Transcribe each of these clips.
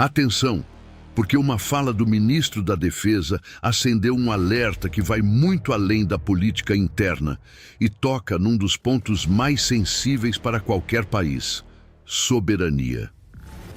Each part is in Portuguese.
Atenção, porque uma fala do ministro da Defesa acendeu um alerta que vai muito além da política interna e toca num dos pontos mais sensíveis para qualquer país: soberania.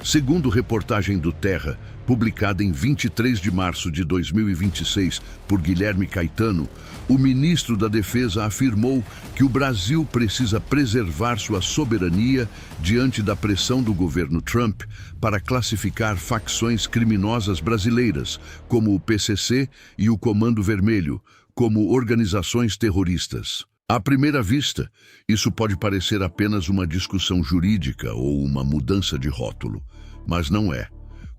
Segundo reportagem do Terra, publicada em 23 de março de 2026 por Guilherme Caetano, o ministro da Defesa afirmou que o Brasil precisa preservar sua soberania diante da pressão do governo Trump para classificar facções criminosas brasileiras, como o PCC e o Comando Vermelho, como organizações terroristas. À primeira vista, isso pode parecer apenas uma discussão jurídica ou uma mudança de rótulo, mas não é.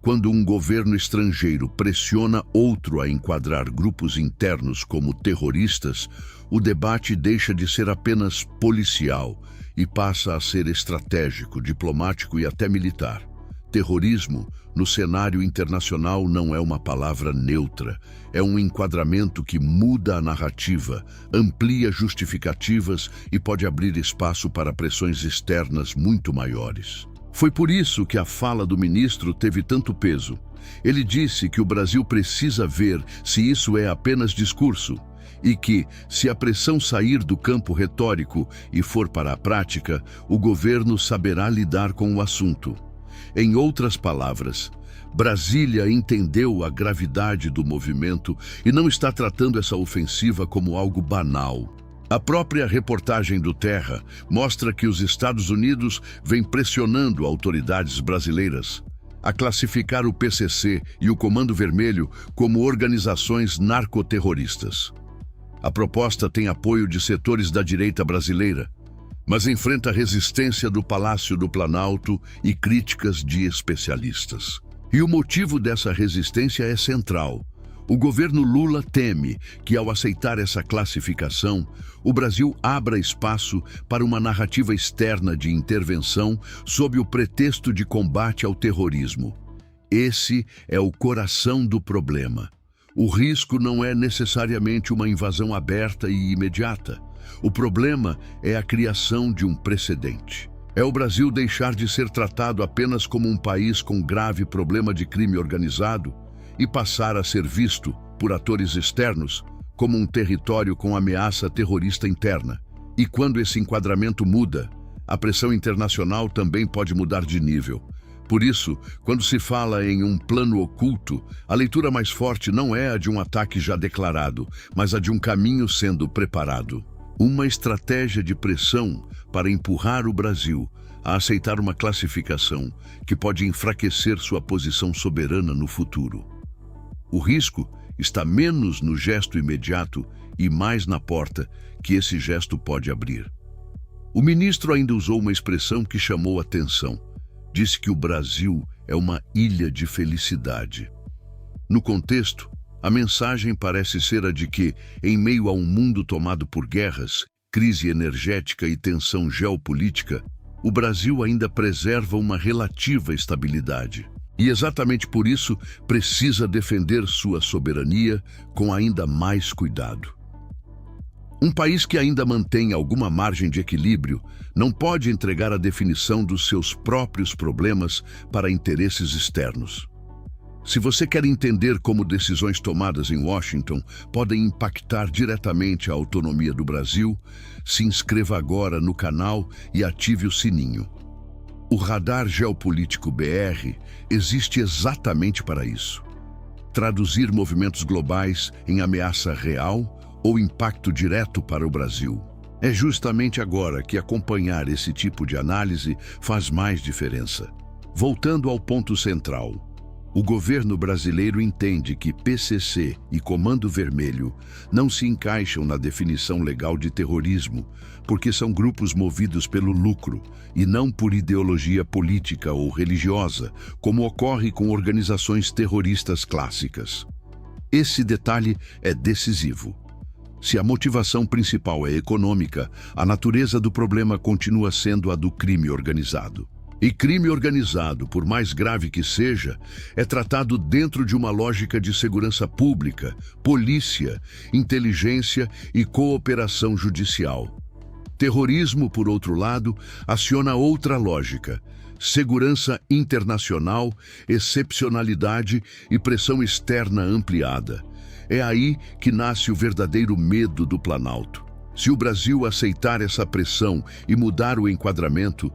Quando um governo estrangeiro pressiona outro a enquadrar grupos internos como terroristas, o debate deixa de ser apenas policial e passa a ser estratégico, diplomático e até militar. Terrorismo, no cenário internacional, não é uma palavra neutra. É um enquadramento que muda a narrativa, amplia justificativas e pode abrir espaço para pressões externas muito maiores. Foi por isso que a fala do ministro teve tanto peso. Ele disse que o Brasil precisa ver se isso é apenas discurso e que, se a pressão sair do campo retórico e for para a prática, o governo saberá lidar com o assunto. Em outras palavras, Brasília entendeu a gravidade do movimento e não está tratando essa ofensiva como algo banal. A própria reportagem do Terra mostra que os Estados Unidos vêm pressionando autoridades brasileiras a classificar o PCC e o Comando Vermelho como organizações narcoterroristas. A proposta tem apoio de setores da direita brasileira, mas enfrenta resistência do Palácio do Planalto e críticas de especialistas. E o motivo dessa resistência é central. O governo Lula teme que, ao aceitar essa classificação, o Brasil abra espaço para uma narrativa externa de intervenção sob o pretexto de combate ao terrorismo. Esse é o coração do problema. O risco não é necessariamente uma invasão aberta e imediata. O problema é a criação de um precedente. É o Brasil deixar de ser tratado apenas como um país com grave problema de crime organizado e passar a ser visto, por atores externos, como um território com ameaça terrorista interna. E quando esse enquadramento muda, a pressão internacional também pode mudar de nível. Por isso, quando se fala em um plano oculto, a leitura mais forte não é a de um ataque já declarado, mas a de um caminho sendo preparado. Uma estratégia de pressão para empurrar o Brasil a aceitar uma classificação que pode enfraquecer sua posição soberana no futuro. O risco está menos no gesto imediato e mais na porta que esse gesto pode abrir. O ministro ainda usou uma expressão que chamou atenção. Disse que o Brasil é uma ilha de felicidade. No contexto, a mensagem parece ser a de que, em meio a um mundo tomado por guerras, crise energética e tensão geopolítica, o Brasil ainda preserva uma relativa estabilidade. E exatamente por isso precisa defender sua soberania com ainda mais cuidado. Um país que ainda mantém alguma margem de equilíbrio não pode entregar a definição dos seus próprios problemas para interesses externos. Se você quer entender como decisões tomadas em Washington podem impactar diretamente a autonomia do Brasil, se inscreva agora no canal e ative o sininho. O Radar Geopolítico BR existe exatamente para isso. Traduzir movimentos globais em ameaça real ou impacto direto para o Brasil. É justamente agora que acompanhar esse tipo de análise faz mais diferença. Voltando ao ponto central, o governo brasileiro entende que PCC e Comando Vermelho não se encaixam na definição legal de terrorismo, porque são grupos movidos pelo lucro e não por ideologia política ou religiosa, como ocorre com organizações terroristas clássicas. Esse detalhe é decisivo. Se a motivação principal é econômica, a natureza do problema continua sendo a do crime organizado. E crime organizado, por mais grave que seja, é tratado dentro de uma lógica de segurança pública, polícia, inteligência e cooperação judicial. Terrorismo, por outro lado, aciona outra lógica: segurança internacional, excepcionalidade e pressão externa ampliada. É aí que nasce o verdadeiro medo do Planalto. Se o Brasil aceitar essa pressão e mudar o enquadramento,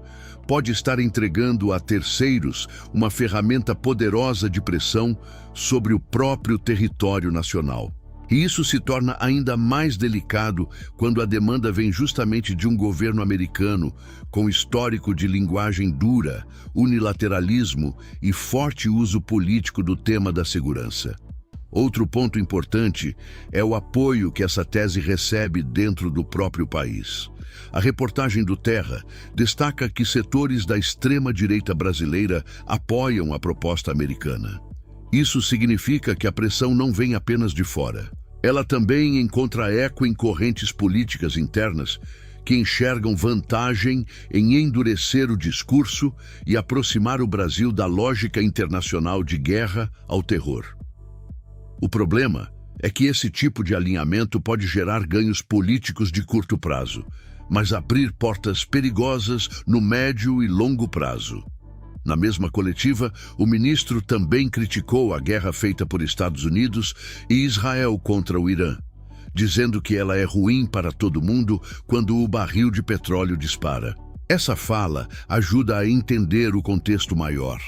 pode estar entregando a terceiros uma ferramenta poderosa de pressão sobre o próprio território nacional. E isso se torna ainda mais delicado quando a demanda vem justamente de um governo americano com histórico de linguagem dura, unilateralismo e forte uso político do tema da segurança. Outro ponto importante é o apoio que essa tese recebe dentro do próprio país. A reportagem do Terra destaca que setores da extrema-direita brasileira apoiam a proposta americana. Isso significa que a pressão não vem apenas de fora. Ela também encontra eco em correntes políticas internas que enxergam vantagem em endurecer o discurso e aproximar o Brasil da lógica internacional de guerra ao terror. O problema é que esse tipo de alinhamento pode gerar ganhos políticos de curto prazo, mas abrir portas perigosas no médio e longo prazo. Na mesma coletiva, o ministro também criticou a guerra feita por Estados Unidos e Israel contra o Irã, dizendo que ela é ruim para todo mundo quando o barril de petróleo dispara. Essa fala ajuda a entender o contexto maior.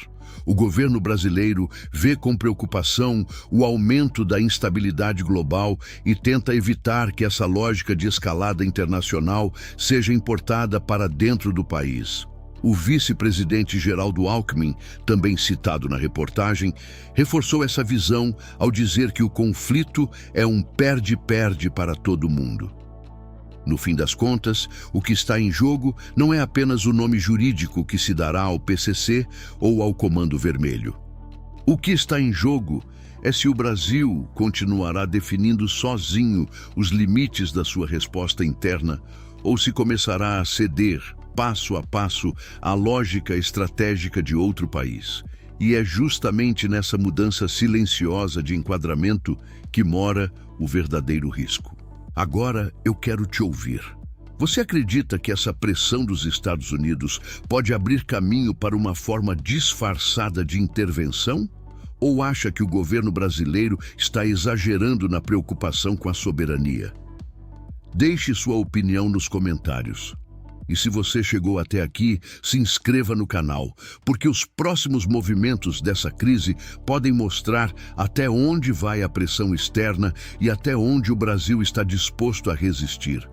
O governo brasileiro vê com preocupação o aumento da instabilidade global e tenta evitar que essa lógica de escalada internacional seja importada para dentro do país. O vice-presidente Geraldo Alckmin, também citado na reportagem, reforçou essa visão ao dizer que o conflito é um perde-perde para todo mundo. No fim das contas, o que está em jogo não é apenas o nome jurídico que se dará ao PCC ou ao Comando Vermelho. O que está em jogo é se o Brasil continuará definindo sozinho os limites da sua resposta interna ou se começará a ceder, passo a passo, à lógica estratégica de outro país. E é justamente nessa mudança silenciosa de enquadramento que mora o verdadeiro risco. Agora eu quero te ouvir. Você acredita que essa pressão dos Estados Unidos pode abrir caminho para uma forma disfarçada de intervenção? Ou acha que o governo brasileiro está exagerando na preocupação com a soberania? Deixe sua opinião nos comentários. E se você chegou até aqui, se inscreva no canal, porque os próximos movimentos dessa crise podem mostrar até onde vai a pressão externa e até onde o Brasil está disposto a resistir.